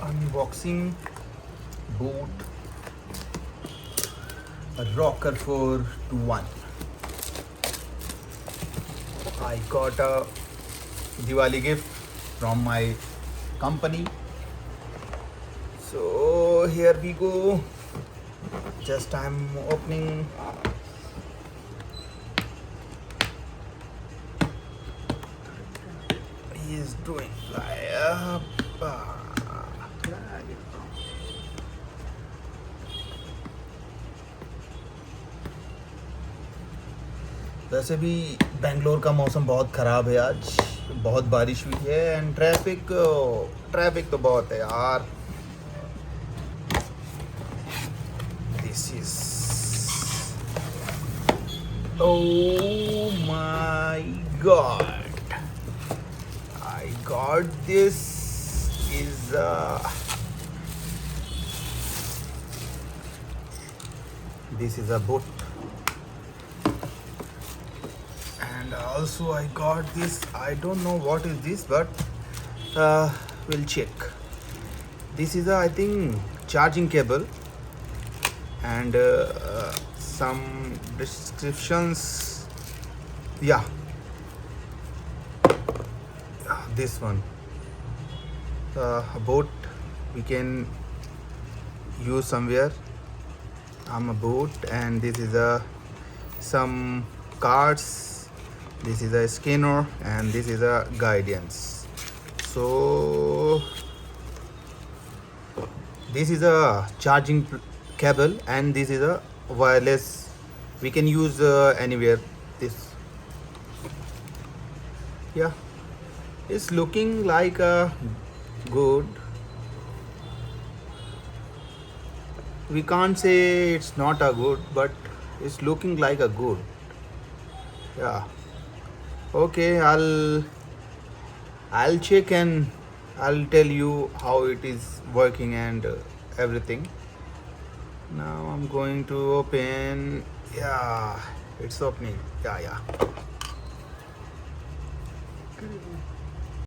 Unboxing boAt Rockerz 421. I got a Diwali gift from my company. So here we go. Just I'm opening. He is doing fly up. वैसे भी बेंगलोर का मौसम बहुत ख़राब है आज, बहुत बारिश हुई है एंड ट्रैफिक तो बहुत है यार. This is oh my god, I got this is a boat. And also I got this, I don't know what is this, but we'll check. This is a, I think, charging cable and some descriptions. Yeah, this one, a boat we can use somewhere. I'm a boat, and this is a some cards. This is a scanner, and this is a guidance. So this is a charging cable, and this is a wireless. We can use anywhere. This, yeah, it's looking like a good. We can't say it's not a good, but it's looking like a good. Yeah. Okay, I'll check and I'll tell you how it is working and everything. Now I'm going to open. Yeah, it's opening. Yeah.